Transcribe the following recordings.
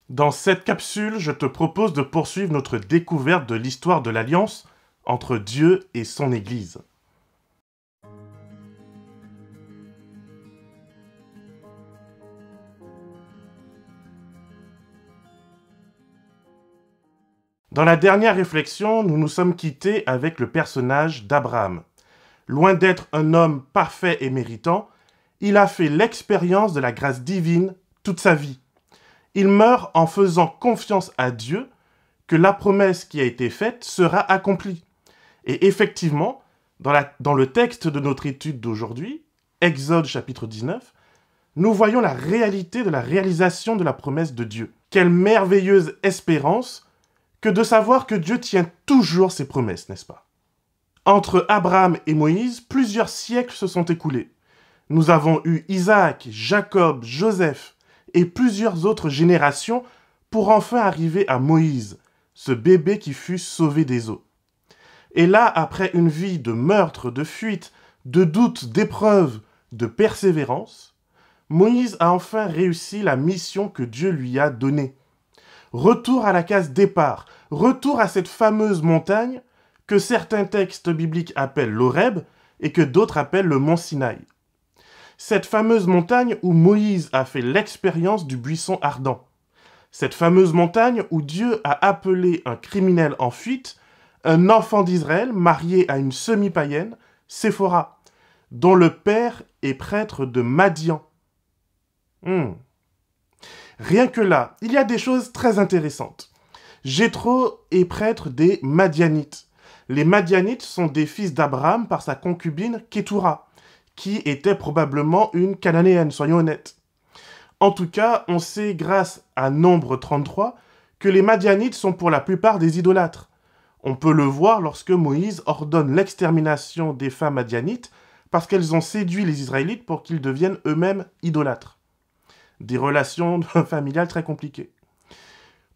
Dans cette capsule, je te propose de poursuivre notre découverte de l'histoire de l'alliance entre Dieu et son Église. Dans la dernière réflexion, nous nous sommes quittés avec le personnage d'Abraham. Loin d'être un homme parfait et méritant, il a fait l'expérience de la grâce divine toute sa vie. Il meurt en faisant confiance à Dieu que la promesse qui a été faite sera accomplie. Et effectivement, dans le texte de notre étude d'aujourd'hui, Exode chapitre 19, nous voyons la réalité de la réalisation de la promesse de Dieu. Quelle merveilleuse espérance que de savoir que Dieu tient toujours ses promesses, n'est-ce pas? Entre Abraham et Moïse, plusieurs siècles se sont écoulés. Nous avons eu Isaac, Jacob, Joseph et plusieurs autres générations pour enfin arriver à Moïse, ce bébé qui fut sauvé des eaux. Et là, après une vie de meurtre, de fuite, de doute, d'épreuve, de persévérance, Moïse a enfin réussi la mission que Dieu lui a donnée. Retour à la case départ, retour à cette fameuse montagne que certains textes bibliques appellent l'Horeb et que d'autres appellent le mont Sinaï. Cette fameuse montagne où Moïse a fait l'expérience du buisson ardent. Cette fameuse montagne où Dieu a appelé un criminel en fuite, un enfant d'Israël marié à une semi-païenne, Séphora, dont le père est prêtre de Madian. Rien que là, il y a des choses très intéressantes. Jéthro est prêtre des Madianites. Les Madianites sont des fils d'Abraham par sa concubine Kétoura, qui était probablement une cananéenne, soyons honnêtes. En tout cas, on sait grâce à Nombre 33 que les Madianites sont pour la plupart des idolâtres. On peut le voir lorsque Moïse ordonne l'extermination des femmes madianites parce qu'elles ont séduit les Israélites pour qu'ils deviennent eux-mêmes idolâtres. Des relations familiales très compliquées.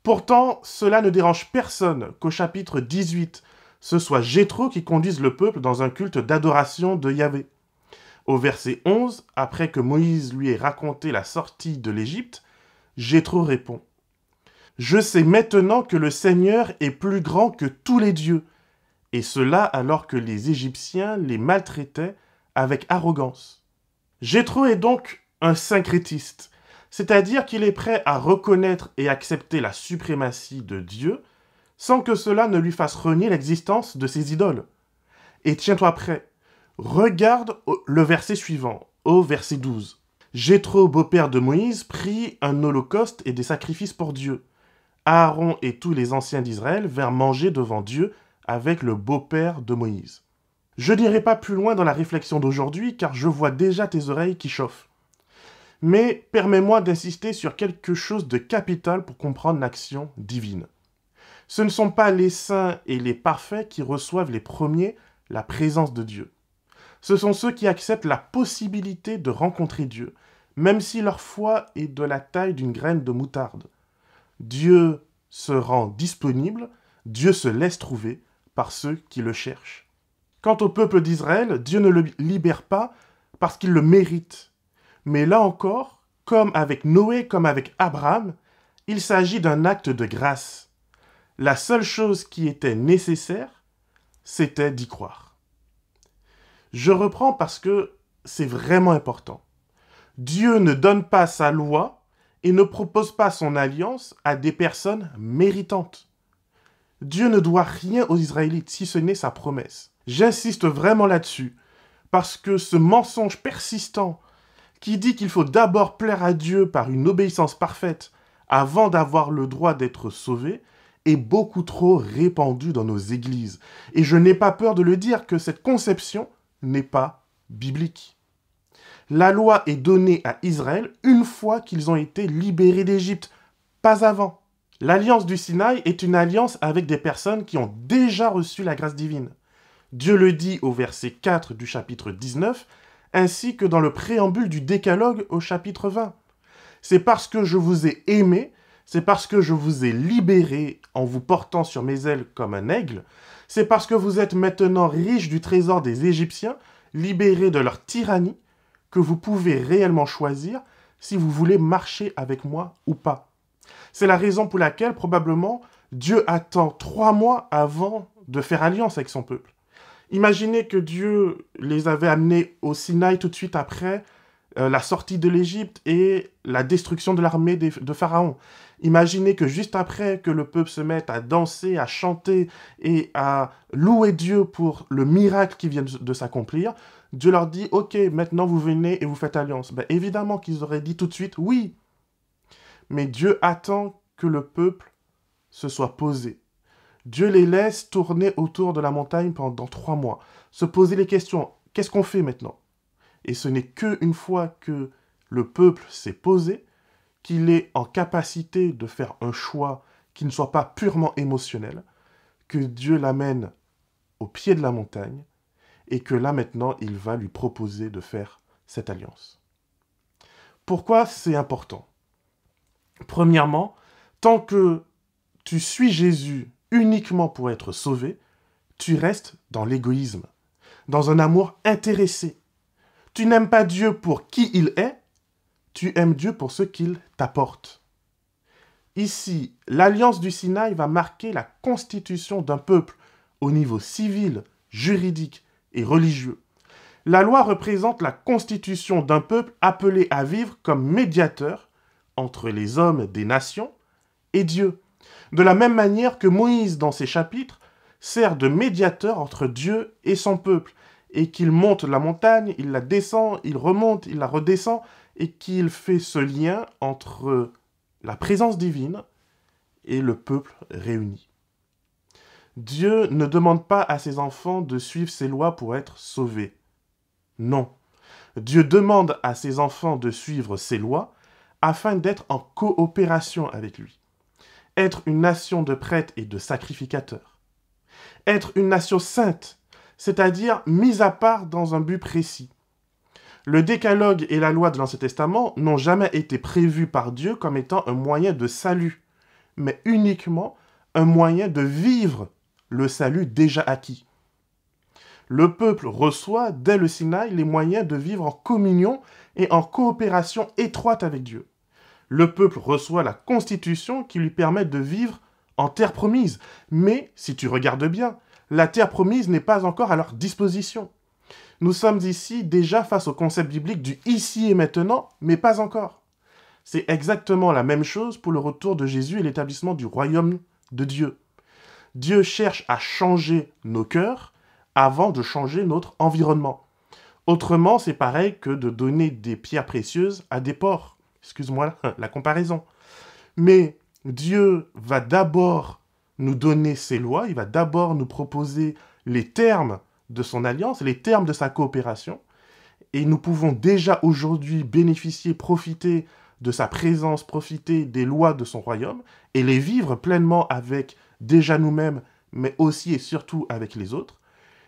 Pourtant, cela ne dérange personne qu'au chapitre 18, ce soit Jéthro qui conduise le peuple dans un culte d'adoration de Yahvé. Au verset 11, après que Moïse lui ait raconté la sortie de l'Égypte, Jéthro répond « Je sais maintenant que le Seigneur est plus grand que tous les dieux, et cela alors que les Égyptiens les maltraitaient avec arrogance. » Jéthro est donc un syncrétiste, c'est-à-dire qu'il est prêt à reconnaître et accepter la suprématie de Dieu sans que cela ne lui fasse renier l'existence de ses idoles. Et tiens-toi prêt, regarde le verset suivant, au verset 12. Jéthro, beau-père de Moïse, prit un holocauste et des sacrifices pour Dieu. Aaron et tous les anciens d'Israël vinrent manger devant Dieu avec le beau-père de Moïse. Je n'irai pas plus loin dans la réflexion d'aujourd'hui car je vois déjà tes oreilles qui chauffent. Mais permets-moi d'insister sur quelque chose de capital pour comprendre l'action divine. Ce ne sont pas les saints et les parfaits qui reçoivent les premiers la présence de Dieu. Ce sont ceux qui acceptent la possibilité de rencontrer Dieu, même si leur foi est de la taille d'une graine de moutarde. Dieu se rend disponible, Dieu se laisse trouver par ceux qui le cherchent. Quant au peuple d'Israël, Dieu ne le libère pas parce qu'il le mérite. Mais là encore, comme avec Noé, comme avec Abraham, il s'agit d'un acte de grâce. La seule chose qui était nécessaire, c'était d'y croire. Je reprends parce que c'est vraiment important. Dieu ne donne pas sa loi et ne propose pas son alliance à des personnes méritantes. Dieu ne doit rien aux Israélites si ce n'est sa promesse. J'insiste vraiment là-dessus, parce que ce mensonge persistant qui dit qu'il faut d'abord plaire à Dieu par une obéissance parfaite avant d'avoir le droit d'être sauvé est beaucoup trop répandu dans nos églises. Et je n'ai pas peur de le dire que cette conception n'est pas biblique. La loi est donnée à Israël une fois qu'ils ont été libérés d'Égypte, pas avant. L'alliance du Sinaï est une alliance avec des personnes qui ont déjà reçu la grâce divine. Dieu le dit au verset 4 du chapitre 19, ainsi que dans le préambule du Décalogue au chapitre 20. C'est parce que je vous ai aimé, c'est parce que je vous ai libéré en vous portant sur mes ailes comme un aigle, c'est parce que vous êtes maintenant riches du trésor des Égyptiens, libérés de leur tyrannie, que vous pouvez réellement choisir si vous voulez marcher avec moi ou pas. C'est la raison pour laquelle, probablement, Dieu attend 3 mois avant de faire alliance avec son peuple. Imaginez que Dieu les avait amenés au Sinaï tout de suite après la sortie de l'Égypte et la destruction de l'armée de Pharaon. Imaginez que juste après que le peuple se mette à danser, à chanter et à louer Dieu pour le miracle qui vient de s'accomplir, Dieu leur dit « Ok, maintenant vous venez et vous faites alliance ». Ben, évidemment qu'ils auraient dit tout de suite « Oui ». Mais Dieu attend que le peuple se soit posé. Dieu les laisse tourner autour de la montagne pendant 3 mois, se poser les questions. Qu'est-ce qu'on fait maintenant? Et ce n'est qu'une fois que le peuple s'est posé, qu'il est en capacité de faire un choix qui ne soit pas purement émotionnel, que Dieu l'amène au pied de la montagne, et que là maintenant, il va lui proposer de faire cette alliance. Pourquoi c'est important? Premièrement, tant que tu suis Jésus uniquement pour être sauvé, tu restes dans l'égoïsme, dans un amour intéressé. Tu n'aimes pas Dieu pour qui il est, tu aimes Dieu pour ce qu'il t'apporte. Ici, l'alliance du Sinaï va marquer la constitution d'un peuple au niveau civil, juridique et religieux. La loi représente la constitution d'un peuple appelé à vivre comme médiateur entre les hommes des nations et Dieu. De la même manière que Moïse, dans ses chapitres, sert de médiateur entre Dieu et son peuple, et qu'il monte la montagne, il la descend, il remonte, il la redescend, et qu'il fait ce lien entre la présence divine et le peuple réuni. Dieu ne demande pas à ses enfants de suivre ses lois pour être sauvés. Non. Dieu demande à ses enfants de suivre ses lois afin d'être en coopération avec lui. Être une nation de prêtres et de sacrificateurs. Être une nation sainte, c'est-à-dire mise à part dans un but précis. Le décalogue et la loi de l'Ancien Testament n'ont jamais été prévus par Dieu comme étant un moyen de salut, mais uniquement un moyen de vivre le salut déjà acquis. Le peuple reçoit, dès le Sinaï, les moyens de vivre en communion et en coopération étroite avec Dieu. Le peuple reçoit la constitution qui lui permet de vivre en terre promise. Mais, si tu regardes bien, la terre promise n'est pas encore à leur disposition. Nous sommes ici déjà face au concept biblique du ici et maintenant, mais pas encore. C'est exactement la même chose pour le retour de Jésus et l'établissement du royaume de Dieu. Dieu cherche à changer nos cœurs avant de changer notre environnement. Autrement, c'est pareil que de donner des pierres précieuses à des porcs. Excuse-moi la comparaison. Mais Dieu va d'abord nous donner ses lois, il va d'abord nous proposer les termes de son alliance, les termes de sa coopération, et nous pouvons déjà aujourd'hui bénéficier, profiter de sa présence, profiter des lois de son royaume, et les vivre pleinement avec déjà nous-mêmes, mais aussi et surtout avec les autres.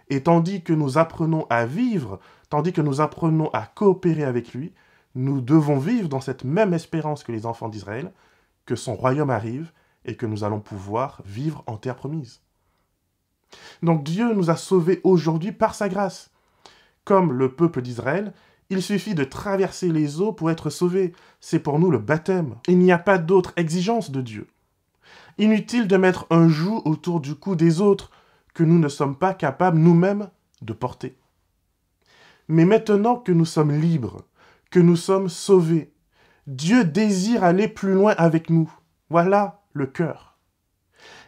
Et tandis que nous apprenons à vivre, tandis que nous apprenons à coopérer avec lui, nous devons vivre dans cette même espérance que les enfants d'Israël, que son royaume arrive et que nous allons pouvoir vivre en terre promise. Donc Dieu nous a sauvés aujourd'hui par sa grâce. Comme le peuple d'Israël, il suffit de traverser les eaux pour être sauvé. C'est pour nous le baptême. Il n'y a pas d'autre exigence de Dieu. Inutile de mettre un joug autour du cou des autres que nous ne sommes pas capables nous-mêmes de porter. Mais maintenant que nous sommes libres, que nous sommes sauvés, Dieu désire aller plus loin avec nous. Voilà le cœur.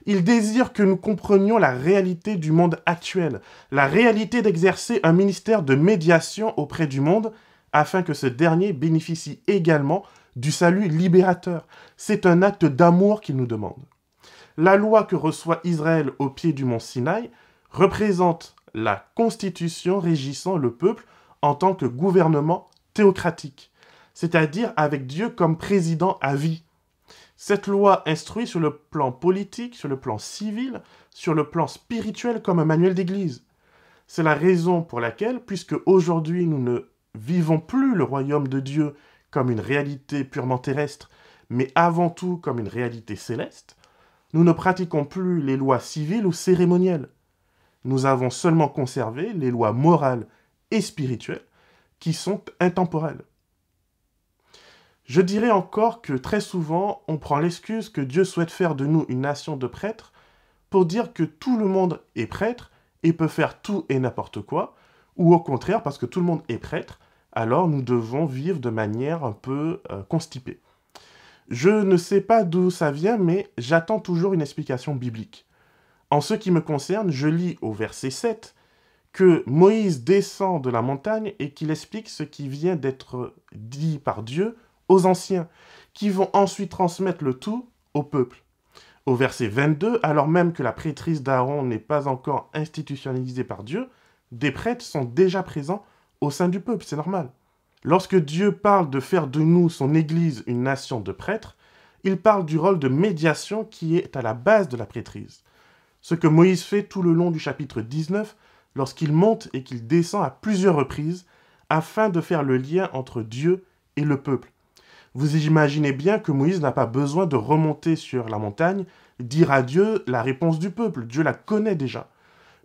Il désire que nous comprenions la réalité du monde actuel, la réalité d'exercer un ministère de médiation auprès du monde afin que ce dernier bénéficie également du salut libérateur. C'est un acte d'amour qu'il nous demande. La loi que reçoit Israël au pied du mont Sinaï représente la constitution régissant le peuple en tant que gouvernement théocratique, c'est-à-dire avec Dieu comme président à vie. Cette loi instruit sur le plan politique, sur le plan civil, sur le plan spirituel comme un manuel d'église. C'est la raison pour laquelle, puisque aujourd'hui nous ne vivons plus le royaume de Dieu comme une réalité purement terrestre, mais avant tout comme une réalité céleste, nous ne pratiquons plus les lois civiles ou cérémonielles. Nous avons seulement conservé les lois morales et spirituelles qui sont intemporelles. Je dirais encore que très souvent, on prend l'excuse que Dieu souhaite faire de nous une nation de prêtres pour dire que tout le monde est prêtre et peut faire tout et n'importe quoi, ou au contraire, parce que tout le monde est prêtre, alors nous devons vivre de manière un peu constipée. Je ne sais pas d'où ça vient, mais j'attends toujours une explication biblique. En ce qui me concerne, je lis au verset 7 que Moïse descend de la montagne et qu'il explique ce qui vient d'être dit par Dieu aux anciens, qui vont ensuite transmettre le tout au peuple. Au verset 22, alors même que la prêtrise d'Aaron n'est pas encore institutionnalisée par Dieu, des prêtres sont déjà présents au sein du peuple, c'est normal. Lorsque Dieu parle de faire de nous, son Église, une nation de prêtres, il parle du rôle de médiation qui est à la base de la prêtrise. Ce que Moïse fait tout le long du chapitre 19, lorsqu'il monte et qu'il descend à plusieurs reprises, afin de faire le lien entre Dieu et le peuple. Vous imaginez bien que Moïse n'a pas besoin de remonter sur la montagne, dire à Dieu la réponse du peuple. Dieu la connaît déjà.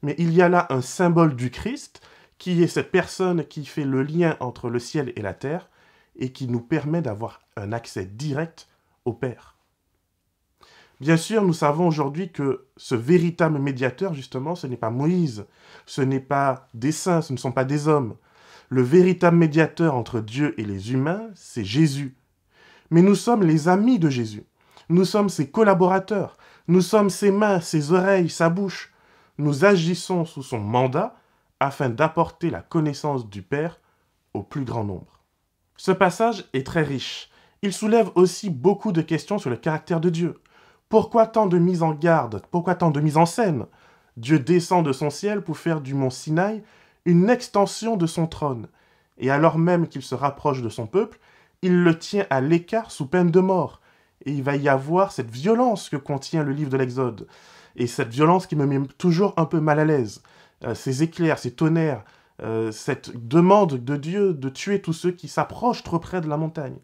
Mais il y a là un symbole du Christ, qui est cette personne qui fait le lien entre le ciel et la terre, et qui nous permet d'avoir un accès direct au Père. Bien sûr, nous savons aujourd'hui que ce véritable médiateur, justement, ce n'est pas Moïse, ce n'est pas des saints, ce ne sont pas des hommes. Le véritable médiateur entre Dieu et les humains, c'est Jésus. Mais nous sommes les amis de Jésus. Nous sommes ses collaborateurs. Nous sommes ses mains, ses oreilles, sa bouche. Nous agissons sous son mandat afin d'apporter la connaissance du Père au plus grand nombre. Ce passage est très riche. Il soulève aussi beaucoup de questions sur le caractère de Dieu. Pourquoi tant de mise en garde? Pourquoi tant de mise en scène? Dieu descend de son ciel pour faire du mont Sinaï une extension de son trône. Et alors même qu'il se rapproche de son peuple, il le tient à l'écart sous peine de mort. Et il va y avoir cette violence que contient le livre de l'Exode. Et cette violence qui me met toujours un peu mal à l'aise. Ces éclairs, ces tonnerres, cette demande de Dieu de tuer tous ceux qui s'approchent trop près de la montagne.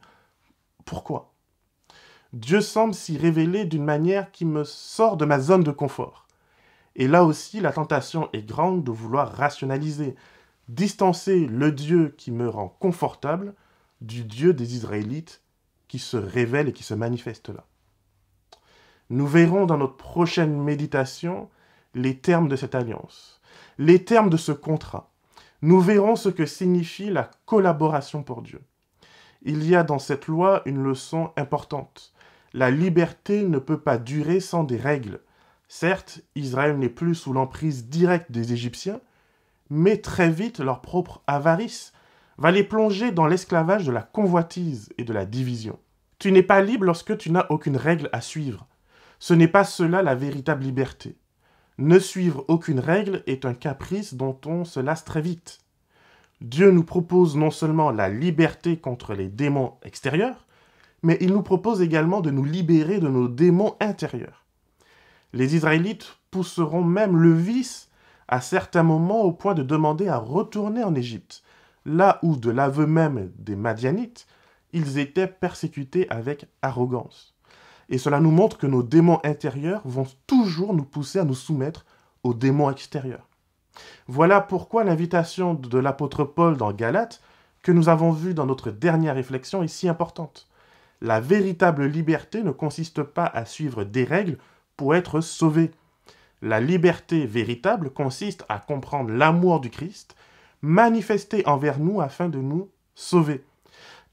Pourquoi? Dieu semble s'y révéler d'une manière qui me sort de ma zone de confort. Et là aussi, la tentation est grande de vouloir rationaliser, distancer le Dieu qui me rend confortable du Dieu des Israélites qui se révèle et qui se manifeste là. Nous verrons dans notre prochaine méditation les termes de cette alliance, les termes de ce contrat. Nous verrons ce que signifie la collaboration pour Dieu. Il y a dans cette loi une leçon importante. La liberté ne peut pas durer sans des règles. Certes, Israël n'est plus sous l'emprise directe des Égyptiens, mais très vite leur propre avarice va les plonger dans l'esclavage de la convoitise et de la division. Tu n'es pas libre lorsque tu n'as aucune règle à suivre. Ce n'est pas cela la véritable liberté. Ne suivre aucune règle est un caprice dont on se lasse très vite. Dieu nous propose non seulement la liberté contre les démons extérieurs, mais il nous propose également de nous libérer de nos démons intérieurs. Les Israélites pousseront même le vice à certains moments au point de demander à retourner en Égypte, là où, de l'aveu même des Madianites, ils étaient persécutés avec arrogance. Et cela nous montre que nos démons intérieurs vont toujours nous pousser à nous soumettre aux démons extérieurs. Voilà pourquoi l'invitation de l'apôtre Paul dans Galates, que nous avons vue dans notre dernière réflexion, est si importante. La véritable liberté ne consiste pas à suivre des règles pour être sauvé. La liberté véritable consiste à comprendre l'amour du Christ, manifesté envers nous afin de nous sauver.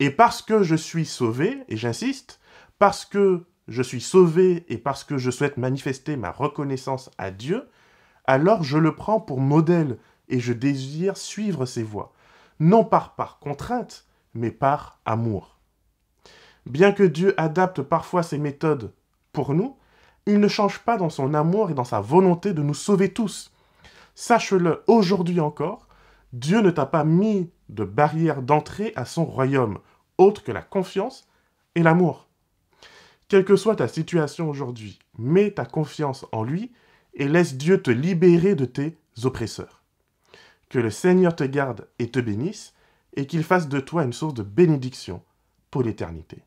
Et parce que je suis sauvé, et j'insiste, parce que je suis sauvé et parce que je souhaite manifester ma reconnaissance à Dieu, alors je le prends pour modèle et je désire suivre ses voies, non par contrainte, mais par amour. Bien que Dieu adapte parfois ses méthodes pour nous, il ne change pas dans son amour et dans sa volonté de nous sauver tous. Sache-le aujourd'hui encore, Dieu ne t'a pas mis de barrière d'entrée à son royaume, autre que la confiance et l'amour. Quelle que soit ta situation aujourd'hui, mets ta confiance en lui et laisse Dieu te libérer de tes oppresseurs. Que le Seigneur te garde et te bénisse, et qu'il fasse de toi une source de bénédiction pour l'éternité.